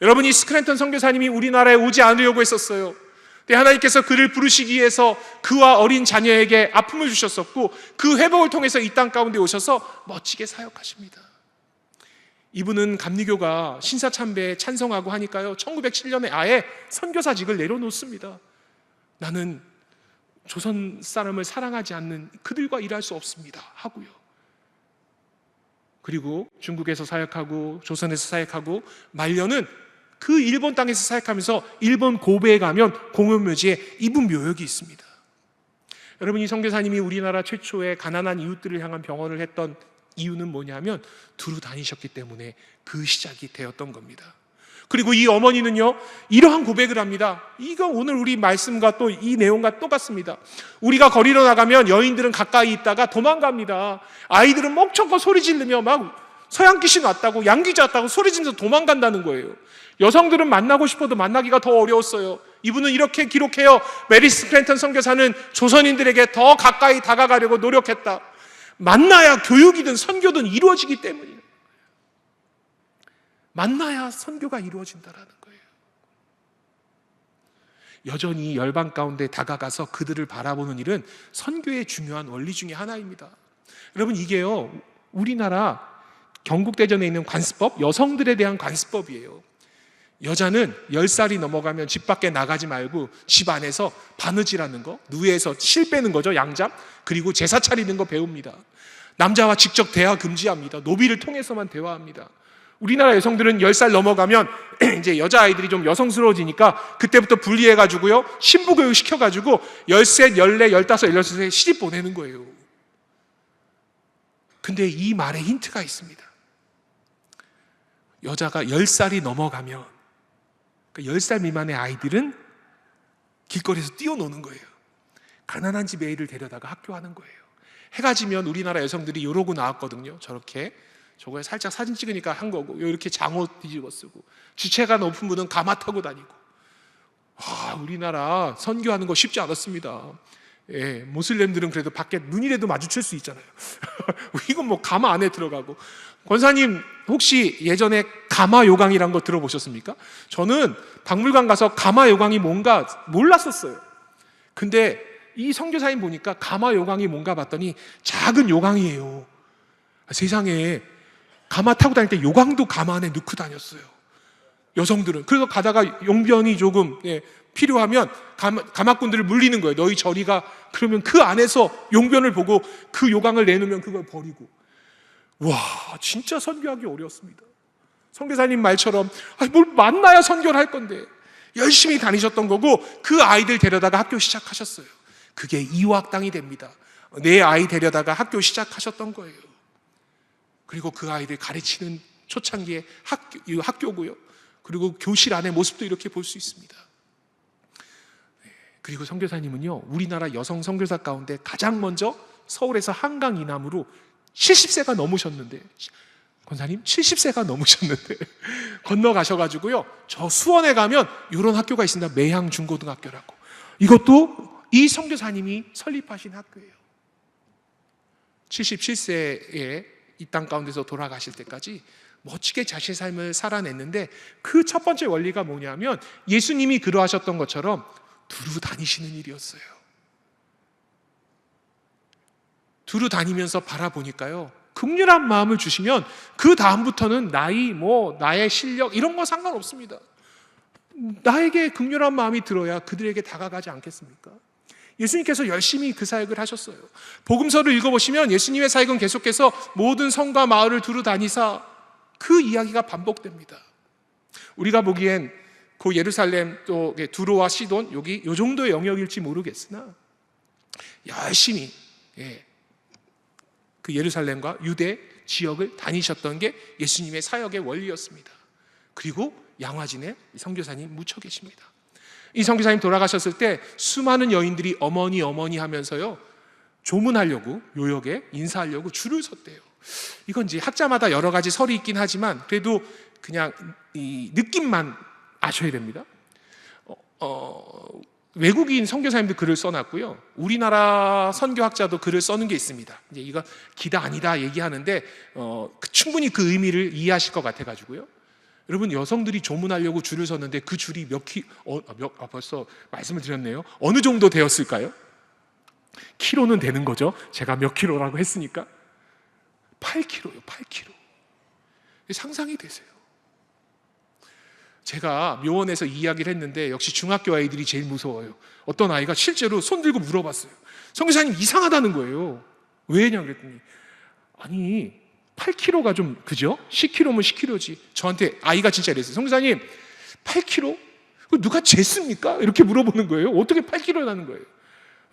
여러분, 이 스크랜턴 선교사님이 우리나라에 오지 않으려고 했었어요. 근데 하나님께서 그를 부르시기 위해서 그와 어린 자녀에게 아픔을 주셨었고 그 회복을 통해서 이 땅 가운데 오셔서 멋지게 사역하십니다. 이분은 감리교가 신사참배에 찬성하고 하니까요, 1907년에 아예 선교사직을 내려놓습니다. 나는 조선 사람을 사랑하지 않는 그들과 일할 수 없습니다 하고요. 그리고 중국에서 사역하고 조선에서 사역하고 말년은 그 일본 땅에서 사역하면서 일본 고베에 가면 공연묘지에 이분 묘역이 있습니다. 여러분, 이 선교사님이 우리나라 최초의 가난한 이웃들을 향한 병원을 했던 이유는 뭐냐면 두루 다니셨기 때문에 그 시작이 되었던 겁니다. 그리고 이 어머니는요, 이러한 고백을 합니다. 이거 오늘 우리 말씀과 또 이 내용과 똑같습니다. 우리가 거리로 나가면 여인들은 가까이 있다가 도망갑니다. 아이들은 목청껏 소리 지르며 막 서양 귀신 왔다고, 양귀자 왔다고 소리 지르면서 도망간다는 거예요. 여성들은 만나고 싶어도 만나기가 더 어려웠어요. 이분은 이렇게 기록해요. 메리 스크랜턴 선교사는 조선인들에게 더 가까이 다가가려고 노력했다. 만나야 교육이든 선교든 이루어지기 때문이에요. 만나야 선교가 이루어진다라는 거예요. 여전히 열방 가운데 다가가서 그들을 바라보는 일은 선교의 중요한 원리 중에 하나입니다. 여러분, 이게요, 우리나라 경국대전에 있는 관습법, 여성들에 대한 관습법이에요. 여자는 10살이 넘어가면 집 밖에 나가지 말고 집 안에서 바느질하는 거, 누에서 실 빼는 거죠, 양잡. 그리고 제사 차리는 거 배웁니다. 남자와 직접 대화 금지합니다. 노비를 통해서만 대화합니다. 우리나라 여성들은 10살 넘어가면 이제 여자아이들이 좀 여성스러워지니까 그때부터 분리해가지고요, 신부교육 시켜가지고 13, 14, 15, 16세 시집 보내는 거예요. 근데 이 말에 힌트가 있습니다. 여자가 10살이 넘어가면, 그러니까 10살 미만의 아이들은 길거리에서 뛰어노는 거예요. 가난한 집 애를 데려다가 학교하는 거예요. 해가 지면 우리나라 여성들이 이러고 나왔거든요. 저렇게 저거에 살짝 사진 찍으니까 한 거고, 이렇게 장옷 뒤집어 쓰고, 지체가 높은 분은 가마 타고 다니고. 우리나라 선교하는 거 쉽지 않았습니다. 예, 모슬렘들은 그래도 밖에 눈이라도 마주칠 수 있잖아요. 이건 뭐 가마 안에 들어가고. 권사님, 혹시 예전에 가마 요강이란 거 들어보셨습니까? 저는 박물관 가서 가마 요강이 뭔가 몰랐었어요. 근데 이 선교사님 보니까 가마 요강이 뭔가 봤더니 작은 요강이에요. 세상에, 가마 타고 다닐 때 요강도 가마 안에 넣고 다녔어요, 여성들은. 그래서 가다가 용변이 조금 필요하면 가마꾼들을 물리는 거예요. 너희 저리가. 그러면 그 안에서 용변을 보고 그 요강을 내놓으면 그걸 버리고. 와, 진짜 선교하기 어려웠습니다. 선교사님 말처럼 뭘 만나야 선교를 할 건데 열심히 다니셨던 거고, 그 아이들 데려다가 학교 시작하셨어요. 그게 이화학당이 됩니다. 내 아이 데려다가 학교 시작하셨던 거예요. 그리고 그 아이들 가르치는 초창기에 학교고요. 그리고 교실 안의 모습도 이렇게 볼 수 있습니다. 그리고 선교사님은요, 우리나라 여성 선교사 가운데 가장 먼저 서울에서 한강 이남으로 70세가 넘으셨는데, 권사님 70세가 넘으셨는데 건너가셔가지고요, 저 수원에 가면 이런 학교가 있습니다. 매향 중고등학교라고. 이것도 이 선교사님이 설립하신 학교예요. 77세에 이 땅 가운데서 돌아가실 때까지 멋지게 자신의 삶을 살아냈는데, 그 첫 번째 원리가 뭐냐면 예수님이 그러하셨던 것처럼 두루 다니시는 일이었어요. 두루 다니면서 바라보니까요, 긍휼한 마음을 주시면 그 다음부터는 나이, 나의 실력 이런 거 상관없습니다. 나에게 긍휼한 마음이 들어야 그들에게 다가가지 않겠습니까? 예수님께서 열심히 그 사역을 하셨어요. 복음서를 읽어보시면 예수님의 사역은 계속해서 모든 성과 마을을 두루 다니사 그 이야기가 반복됩니다. 우리가 보기엔 그 예루살렘 또 두로와 시돈 여기 요 정도의 영역일지 모르겠으나 열심히 그 예루살렘과 유대 지역을 다니셨던 게 예수님의 사역의 원리였습니다. 그리고 양화진에 선교사님 묻혀 계십니다. 이 선교사님 돌아가셨을 때 수많은 여인들이 어머니 어머니 하면서요, 조문하려고, 요역에 인사하려고 줄을 섰대요. 이건 이제 학자마다 여러 가지 설이 있긴 하지만 그래도 그냥 이 느낌만 아셔야 됩니다. 외국인 선교사님도 글을 써놨고요, 우리나라 선교학자도 글을 써는 게 있습니다. 이제 이거 기다 아니다 얘기하는데 충분히 그 의미를 이해하실 것 같아가지고요. 여러분, 여성들이 조문하려고 줄을 섰는데 그 줄이 벌써 말씀을 드렸네요. 어느 정도 되었을까요? 키로는 되는 거죠. 제가 몇 킬로라고 했으니까 8킬로요. 8킬로. 상상이 되세요? 제가 묘원에서 이야기를 했는데 역시 중학교 아이들이 제일 무서워요. 어떤 아이가 실제로 손 들고 물어봤어요. 선교사님 이상하다는 거예요. 왜냐 그랬더니 아니 8kg가 좀 그죠? 10kg면 10kg지. 저한테 아이가 진짜 이랬어요. 선교사님 8kg? 누가 쟀습니까? 이렇게 물어보는 거예요. 어떻게 8kg라는 거예요?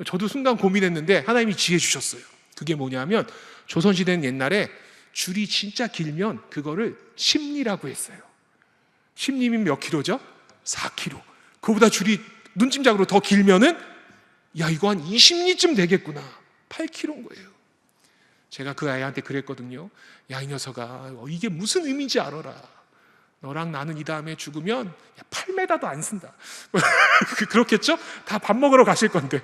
저도 순간 고민했는데 하나님이 지혜 주셨어요. 그게 뭐냐면 조선시대는 옛날에 줄이 진짜 길면 그거를 심리라고 했어요. 심리면 몇 킬로죠? 4kg. 그거보다 줄이 눈짐작으로 더 길면은 야 이거 한 20리쯤 되겠구나. 8kg인 거예요. 제가 그 아이한테 그랬거든요. 야 이 녀석아 이게 무슨 의미인지 알아라. 너랑 나는 이 다음에 죽으면 8m도 안 쓴다. 그렇겠죠? 다 밥 먹으러 가실 건데.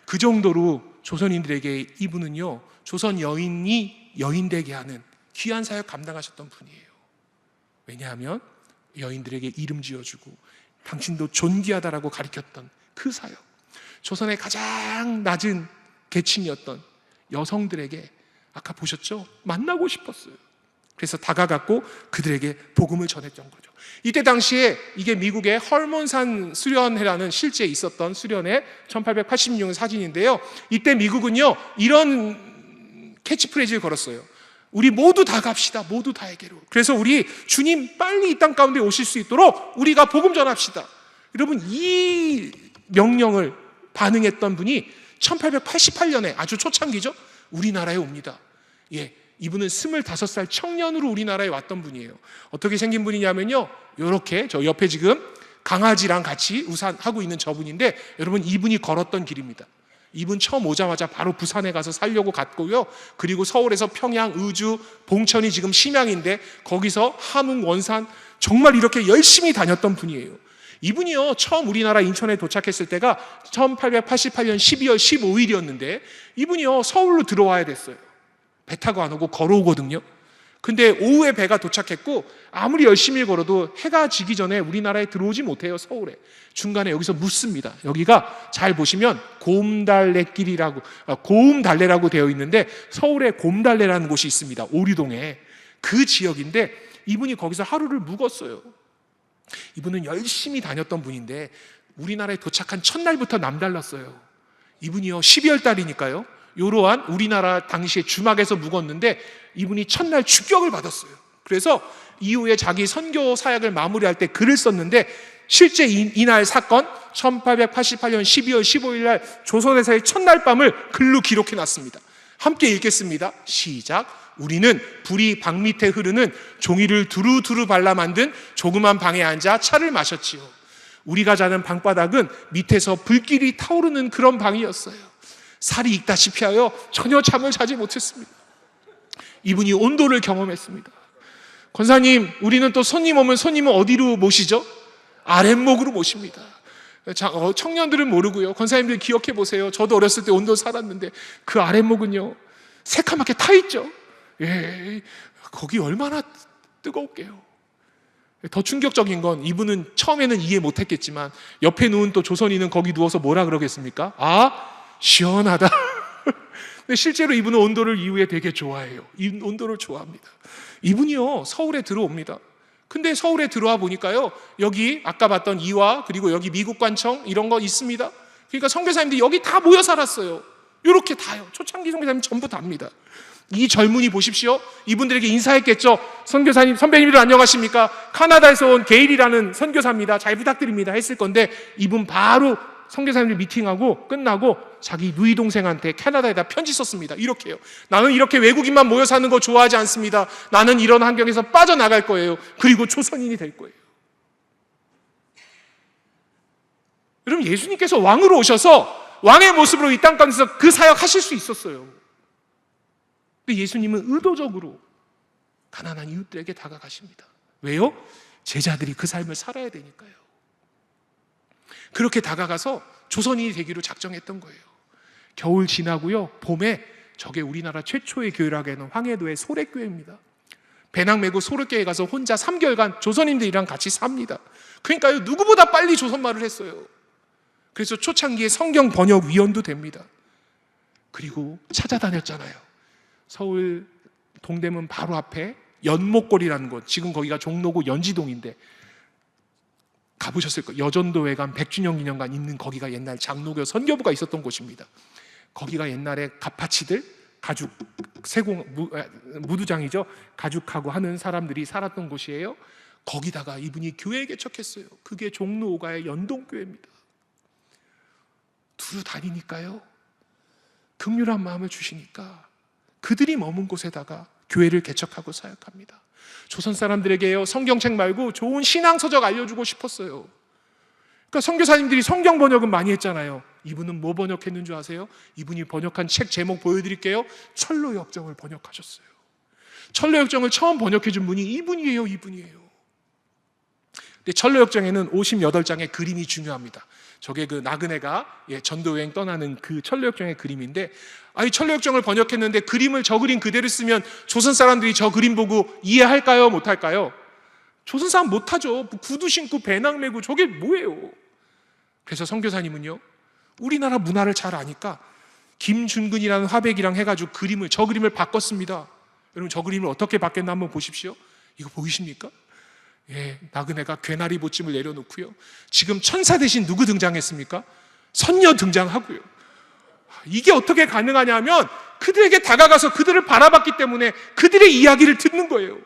그 정도로 조선인들에게 이분은요, 조선 여인이 여인 되게 하는 귀한 사역 감당하셨던 분이에요. 왜냐하면 여인들에게 이름 지어주고 당신도 존귀하다라고 가르쳤던 그 사역, 조선의 가장 낮은 계층이었던 여성들에게 아까 보셨죠? 만나고 싶었어요. 그래서 다가갔고 그들에게 복음을 전했던 거죠. 이때 당시에 이게 미국의 헐몬산 수련회라는 실제 있었던 수련회 1886년 사진인데요. 이때 미국은요 이런 캐치프레이즈를 걸었어요. 우리 모두 다 갑시다. 모두 다에게로. 그래서 우리 주님 빨리 이 땅 가운데 오실 수 있도록 우리가 복음 전합시다. 여러분 이 명령을 반응했던 분이 1888년에 아주 초창기죠. 우리나라에 옵니다. 이분은 25살 청년으로 우리나라에 왔던 분이에요. 어떻게 생긴 분이냐면요, 이렇게 저 옆에 지금 강아지랑 같이 우산하고 있는 저분인데 여러분 이분이 걸었던 길입니다. 이분 처음 오자마자 바로 부산에 가서 살려고 갔고요. 그리고 서울에서 평양, 의주, 봉천이 지금 심양인데 거기서 함흥, 원산 정말 이렇게 열심히 다녔던 분이에요. 이분이요 처음 우리나라 인천에 도착했을 때가 1888년 12월 15일이었는데 이분이요 서울로 들어와야 됐어요. 배 타고 안 오고 걸어오거든요. 근데 오후에 배가 도착했고 아무리 열심히 걸어도 해가 지기 전에 우리나라에 들어오지 못해요. 서울에. 중간에 여기서 묻습니다. 여기가 잘 보시면 곰달래길이라고 고음달래라고 되어 있는데 서울에 곰달래라는 곳이 있습니다. 오류동에. 그 지역인데 이분이 거기서 하루를 묵었어요. 이분은 열심히 다녔던 분인데 우리나라에 도착한 첫날부터 남달랐어요. 이분이요 12월 달이니까요 이러한 우리나라 당시에 주막에서 묵었는데 이분이 첫날 축격을 받았어요. 그래서 이후에 자기 선교 사역을 마무리할 때 글을 썼는데 실제 이날 사건 1888년 12월 15일 날 조선에서의 첫날 밤을 글로 기록해 놨습니다. 함께 읽겠습니다. 시작. 우리는 불이 방 밑에 흐르는 종이를 두루두루 발라 만든 조그만 방에 앉아 차를 마셨지요. 우리가 자는 방바닥은 밑에서 불길이 타오르는 그런 방이었어요. 살이 익다시피 하여 전혀 잠을 자지 못했습니다. 이분이 온도를 경험했습니다. 권사님, 우리는 또 손님 오면 손님은 어디로 모시죠? 아랫목으로 모십니다. 청년들은 모르고요. 권사님들 기억해 보세요. 저도 어렸을 때 온도 살았는데 그 아랫목은요 새카맣게 타 있죠. 거기 얼마나 뜨거울게요. 더 충격적인 건 이분은 처음에는 이해 못했겠지만 옆에 누운 또 조선인은 거기 누워서 뭐라 그러겠습니까? 아, 시원하다. 근데 실제로 이분은 온도를 이후에 되게 좋아해요. 온도를 좋아합니다. 이분이요, 서울에 들어옵니다. 근데 서울에 들어와 보니까요, 여기 아까 봤던 이화, 그리고 여기 미국관청 이런 거 있습니다. 그러니까 선교사님들이 여기 다 모여 살았어요. 이렇게 다요. 초창기 선교사님 전부 다입니다. 이 젊은이 보십시오. 이분들에게 인사했겠죠. 선교사님, 선배님들 안녕하십니까? 카나다에서 온 게일이라는 선교사입니다. 잘 부탁드립니다. 했을 건데 이분 바로 선교사님들 미팅하고 끝나고 자기 누이 동생한테 캐나다에다 편지 썼습니다. 이렇게요. 나는 이렇게 외국인만 모여 사는 거 좋아하지 않습니다. 나는 이런 환경에서 빠져나갈 거예요. 그리고 초선인이 될 거예요. 여러분, 예수님께서 왕으로 오셔서 왕의 모습으로 이 땅 가운데서 그 사역 하실 수 있었어요. 근데 예수님은 의도적으로 가난한 이웃들에게 다가가십니다. 왜요? 제자들이 그 삶을 살아야 되니까요. 그렇게 다가가서 조선인이 되기로 작정했던 거예요. 겨울 지나고요, 봄에 저게 우리나라 최초의 교회라고 하는 황해도의 소래교회입니다. 배낭 메고 소래교회 가서 혼자 3개월간 조선인들이랑 같이 삽니다. 그러니까요, 누구보다 빨리 조선말을 했어요. 그래서 초창기에 성경 번역 위원도 됩니다. 그리고 찾아다녔잖아요. 서울 동대문 바로 앞에 연목골이라는 곳, 지금 거기가 종로구 연지동인데 가보셨을 거예요. 여전도회관 100주년 기념관 있는 거기가 옛날 장로교 선교부가 있었던 곳입니다. 거기가 옛날에 가파치들, 가죽, 무두장이죠. 가죽하고 하는 사람들이 살았던 곳이에요. 거기다가 이분이 교회에 개척했어요. 그게 종로 5가의 연동교회입니다. 두루 다니니까요, 긍휼한 마음을 주시니까 그들이 머문 곳에다가 교회를 개척하고 사역합니다. 조선 사람들에게요, 성경책 말고 좋은 신앙서적 알려주고 싶었어요. 그러니까 선교사님들이 성경 번역은 많이 했잖아요. 이분은 뭐 번역했는 줄 아세요? 이분이 번역한 책 제목 보여드릴게요. 철로역정을 번역하셨어요. 철로역정을 처음 번역해준 분이 이분이에요. 근데 철로역정에는 58장의 그림이 중요합니다. 저게 그 나그네가 전도여행 떠나는 그 철로역정의 그림인데, 이 철로역정을 번역했는데 그림을 저 그림 그대로 쓰면 조선 사람들이 저 그림 보고 이해할까요? 못할까요? 조선 사람 못하죠. 구두 신고 배낭 메고 저게 뭐예요? 그래서 선교사님은요, 우리나라 문화를 잘 아니까 김준근이라는 화백이랑 해가지고 저 그림을 바꿨습니다. 여러분, 저 그림을 어떻게 바뀌었나 한번 보십시오. 이거 보이십니까? 나그네가 괴나리 보침을 내려놓고요, 지금 천사 대신 누구 등장했습니까? 선녀 등장하고요. 이게 어떻게 가능하냐면 그들에게 다가가서 그들을 바라봤기 때문에 그들의 이야기를 듣는 거예요.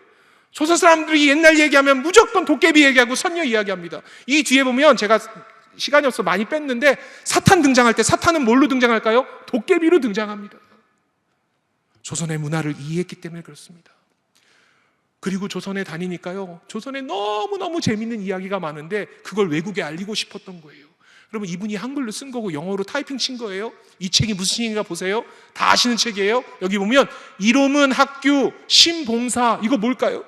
조선 사람들이 옛날 얘기하면 무조건 도깨비 얘기하고 선녀 이야기합니다. 이 뒤에 보면, 제가 시간이 없어 많이 뺐는데, 사탄 등장할 때 사탄은 뭘로 등장할까요? 도깨비로 등장합니다. 조선의 문화를 이해했기 때문에 그렇습니다. 그리고 조선에 다니니까요, 조선에 너무너무 재밌는 이야기가 많은데 그걸 외국에 알리고 싶었던 거예요. 여러분, 이분이 한글로 쓴 거고 영어로 타이핑 친 거예요. 이 책이 무슨 책인가 보세요. 다 아시는 책이에요. 여기 보면 이롬은 학교 심봉사, 이거 뭘까요?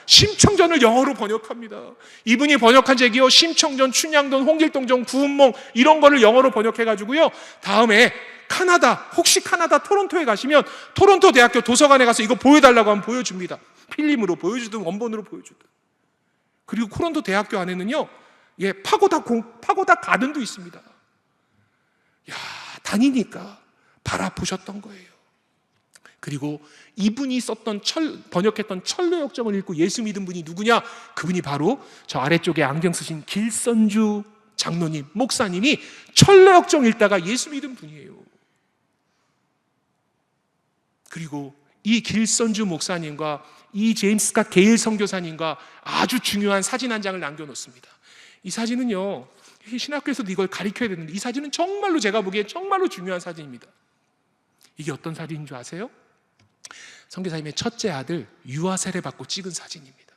심청전을 영어로 번역합니다. 이분이 번역한 책이요, 심청전, 춘향전, 홍길동전, 구운몽 이런 거를 영어로 번역해가지고요, 다음에 혹시 카나다 토론토에 가시면 토론토 대학교 도서관에 가서 이거 보여달라고 하면 보여줍니다. 필름으로 보여주든 원본으로 보여주든. 그리고 토론토 대학교 안에는요, 파고다 가든도 있습니다. 다니니까 바라보셨던 거예요. 그리고 이분이 번역했던 철로역정을 읽고 예수 믿은 분이 누구냐? 그분이 바로 저 아래쪽에 안경 쓰신 길선주 장로님, 목사님이 철로역정 읽다가 예수 믿은 분이에요. 그리고 이 길선주 목사님과 이 제임스 갓 게일 선교사님과 아주 중요한 사진 한 장을 남겨놓습니다. 이 사진은요, 신학교에서도 이걸 가르쳐야 되는데, 이 사진은 정말로 제가 보기에 정말로 중요한 사진입니다. 이게 어떤 사진인 줄 아세요? 선교사님의 첫째 아들 유아 세례받고 찍은 사진입니다.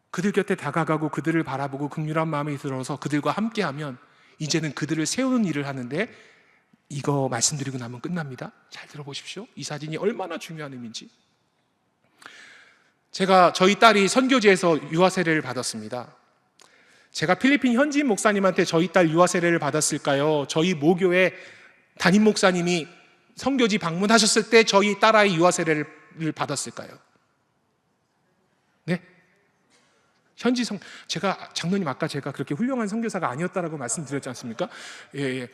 그들 곁에 다가가고 그들을 바라보고 긍휼한 마음이 들어서 그들과 함께하면 이제는 그들을 세우는 일을 하는데, 이거 말씀드리고 나면 끝납니다. 잘 들어보십시오. 이 사진이 얼마나 중요한 의미인지. 저희 딸이 선교지에서 유아 세례를 받았습니다. 제가 필리핀 현지인 목사님한테 저희 딸 유아 세례를 받았을까요? 저희 모교회 담임 목사님이 선교지 방문하셨을 때 저희 딸아이 유아 세례를 받았을까요? 네? 제가 장로님 아까 제가 그렇게 훌륭한 선교사가 아니었다라고 말씀드렸지 않습니까? 예.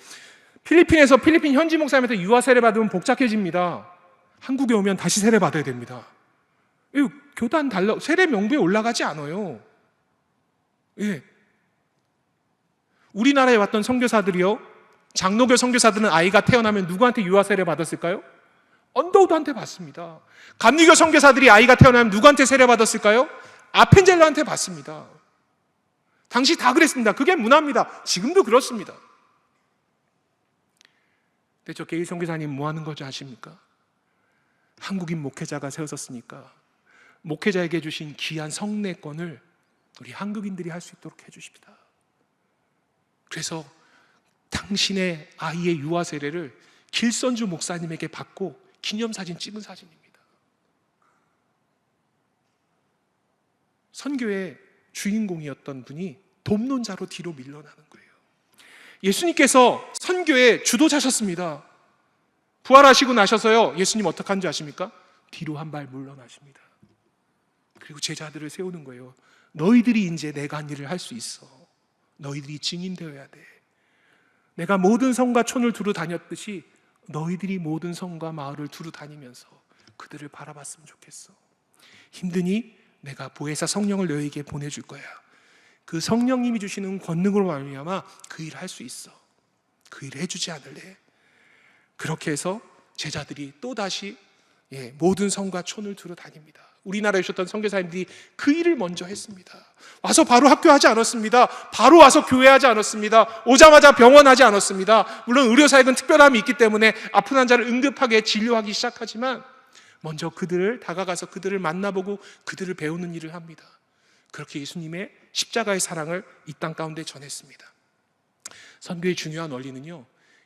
필리핀에서 필리핀 현지 목사님한테 유아 세례 받으면 복잡해집니다. 한국에 오면 다시 세례 받아야 됩니다. 교단 세례 명부에 올라가지 않아요. 예. 우리나라에 왔던 선교사들이요, 장로교 선교사들은 아이가 태어나면 누구한테 유아 세례 받았을까요? 언더우드한테 받습니다. 감리교 선교사들이 아이가 태어나면 누구한테 세례 받았을까요? 아펜젤러한테 받습니다. 당시 다 그랬습니다. 그게 문화입니다. 지금도 그렇습니다. 근데 저 게이 선교사님 뭐 하는 거지 아십니까? 한국인 목회자가 세워졌으니까 목회자에게 주신 귀한 성례권을 우리 한국인들이 할 수 있도록 해주십니다. 그래서 당신의 아이의 유아 세례를 길선주 목사님에게 받고 기념사진 찍은 사진입니다. 선교의 주인공이었던 분이 돕론자로 뒤로 밀려나는 거예요. 예수님께서 선교의 주도자셨습니다. 부활하시고 나셔서요, 예수님 어떻게 한지 아십니까? 뒤로 한 발 물러나십니다. 그리고 제자들을 세우는 거예요. 너희들이 이제 내가 한 일을 할 수 있어. 너희들이 증인되어야 돼. 내가 모든 성과 촌을 두루 다녔듯이 너희들이 모든 성과 마을을 두루 다니면서 그들을 바라봤으면 좋겠어. 힘드니 내가 보혜사 성령을 너희에게 보내줄 거야. 그 성령님이 주시는 권능으로 말미암아 그 일을 할 수 있어. 그 일을 해주지 않을래? 그렇게 해서 제자들이 또다시 모든 성과 촌을 두루 다닙니다. 우리나라에 오셨던 선교사님들이 그 일을 먼저 했습니다. 와서 바로 학교하지 않았습니다. 바로 와서 교회하지 않았습니다. 오자마자 병원하지 않았습니다. 물론 의료사역은 특별함이 있기 때문에 아픈 환자를 응급하게 진료하기 시작하지만 먼저 그들을 다가가서 그들을 만나보고 그들을 배우는 일을 합니다. 그렇게 예수님의 십자가의 사랑을 이 땅 가운데 전했습니다. 선교의 중요한 원리는요,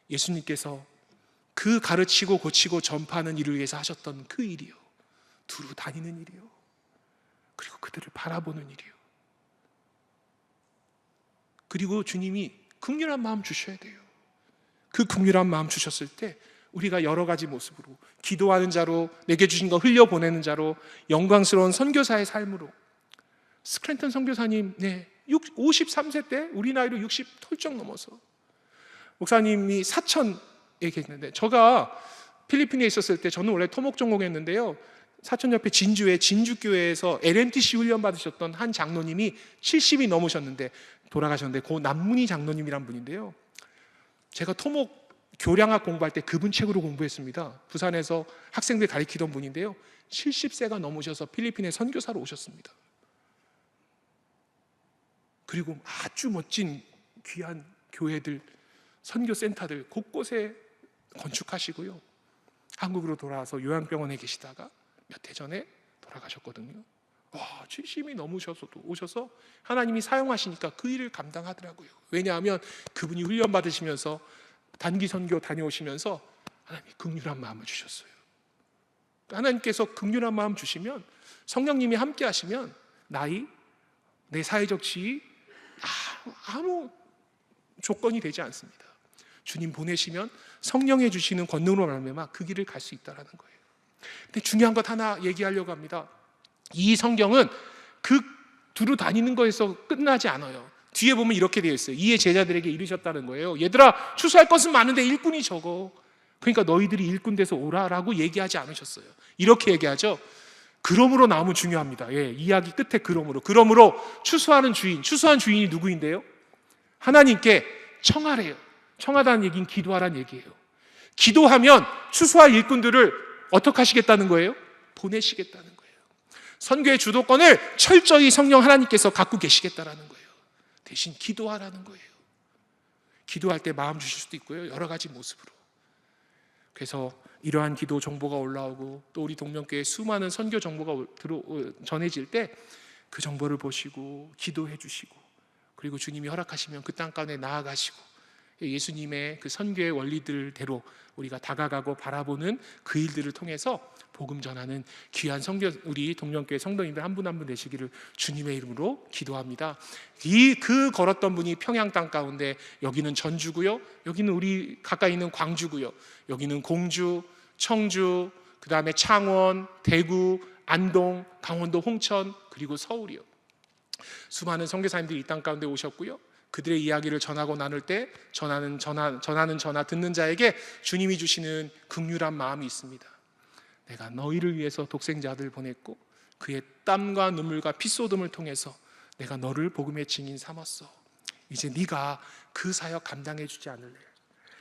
예수님께서 그 가르치고 고치고 전파하는 일을 위해서 하셨던 그 일이요, 두루 다니는 일이요, 그리고 그들을 바라보는 일이요. 그리고 주님이 긍휼한 마음 주셔야 돼요. 그 긍휼한 마음 주셨을 때 우리가 여러 가지 모습으로 기도하는 자로, 내게 주신 거 흘려보내는 자로, 영광스러운 선교사의 삶으로. 스크랜턴 선교사님 53세 때 우리 나이로 60 털쩍 넘어서 목사님이 사천에 계시는데, 제가 필리핀에 있었을 때 저는 원래 토목 전공했는데요, 사천 옆에 진주에 진주교회에서 LMTC 훈련 받으셨던 한 장로님이 70이 넘으셨는데 돌아가셨는데, 고 남문희 장로님이란 분인데요, 제가 토목 교량학 공부할 때 그분 책으로 공부했습니다. 부산에서 학생들 가르치던 분인데요, 70세가 넘으셔서 필리핀에 선교사로 오셨습니다. 그리고 아주 멋진 귀한 교회들, 선교센터들 곳곳에 건축하시고요, 한국으로 돌아와서 요양병원에 계시다가 몇 해 전에 돌아가셨거든요. 70이 넘으셔서도 오셔서 하나님이 사용하시니까 그 일을 감당하더라고요. 왜냐하면 그분이 훈련 받으시면서 단기 선교 다녀오시면서 하나님이 긍휼한 마음을 주셨어요. 하나님께서 긍휼한 마음 주시면, 성령님이 함께 하시면 나이, 내 사회적 지위 아무 조건이 되지 않습니다. 주님 보내시면 성령의 주시는 권능으로 말미암아 그 길을 갈 수 있다는 거예요. 근데 중요한 것 하나 얘기하려고 합니다. 이 성경은 그 두루 다니는 거에서 끝나지 않아요. 뒤에 보면 이렇게 되어 있어요. 이에 제자들에게 이르셨다는 거예요. 얘들아, 추수할 것은 많은데 일꾼이 적어. 그러니까 너희들이 일꾼 돼서 오라라고 얘기하지 않으셨어요. 이렇게 얘기하죠. 그러므로 나오면 중요합니다. 이야기 끝에 그러므로 추수하는 주인, 추수한 주인이 누구인데요? 하나님께 청하래요. 청하다는 얘기는 기도하라는 얘기예요. 기도하면 추수할 일꾼들을 어떻게 하시겠다는 거예요? 보내시겠다는 거예요. 선교의 주도권을 철저히 성령 하나님께서 갖고 계시겠다라는 거예요. 대신 기도하라는 거예요. 기도할 때 마음 주실 수도 있고요, 여러 가지 모습으로. 그래서 이러한 기도 정보가 올라오고 또 우리 동명교회에 수많은 선교 정보가 전해질 때 그 정보를 보시고 기도해 주시고, 그리고 주님이 허락하시면 그 땅 가운데 나아가시고 예수님의 그 선교의 원리들대로 우리가 다가가고 바라보는 그 일들을 통해서 복음 전하는 귀한 우리 동명교회 성도님들 한 분 한 분 되시기를 주님의 이름으로 기도합니다. 그 걸었던 분이 평양 땅 가운데, 여기는 전주고요, 여기는 우리 가까이 있는 광주고요, 여기는 공주, 청주, 그 다음에 창원, 대구, 안동, 강원도 홍천, 그리고 서울이요. 수많은 선교사님들이 이 땅 가운데 오셨고요. 그들의 이야기를 전하고 나눌 때 전하는 전하 듣는 자에게 주님이 주시는 긍휼한 마음이 있습니다. 내가 너희를 위해서 독생자 아들을 보냈고 그의 땀과 눈물과 피쏟음을 통해서 내가 너를 복음의 증인 삼았어. 이제 네가 그 사역 감당해 주지 않을래?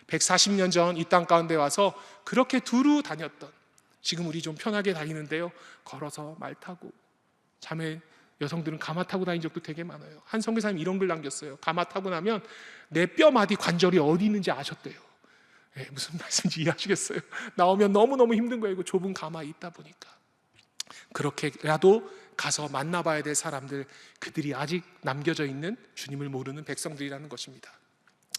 140년 전 이 땅 가운데 와서 그렇게 두루 다녔던, 지금 우리 좀 편하게 다니는데요, 걸어서 말 타고, 자매 여성들은 가마 타고 다닌 적도 되게 많아요. 한 선교사님 이런 글 남겼어요. 가마 타고 나면 내 뼈마디 관절이 어디 있는지 아셨대요. 무슨 말씀인지 이해하시겠어요? 나오면 너무너무 힘든 거예요. 그 좁은 가마에 있다 보니까. 그렇게라도 가서 만나봐야 될 사람들, 그들이 아직 남겨져 있는 주님을 모르는 백성들이라는 것입니다.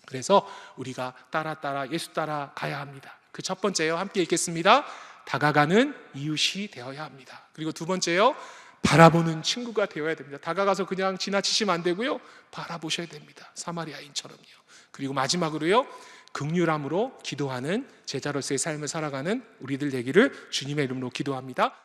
그래서 우리가 따라 예수 따라 가야 합니다. 그 첫 번째요, 함께 읽겠습니다. 다가가는 이웃이 되어야 합니다. 그리고 두 번째요, 바라보는 친구가 되어야 됩니다. 다가가서 그냥 지나치시면 안 되고요, 바라보셔야 됩니다. 사마리아인처럼요. 그리고 마지막으로요, 긍휼함으로 기도하는 제자로서의 삶을 살아가는 우리들 되기를 주님의 이름으로 기도합니다.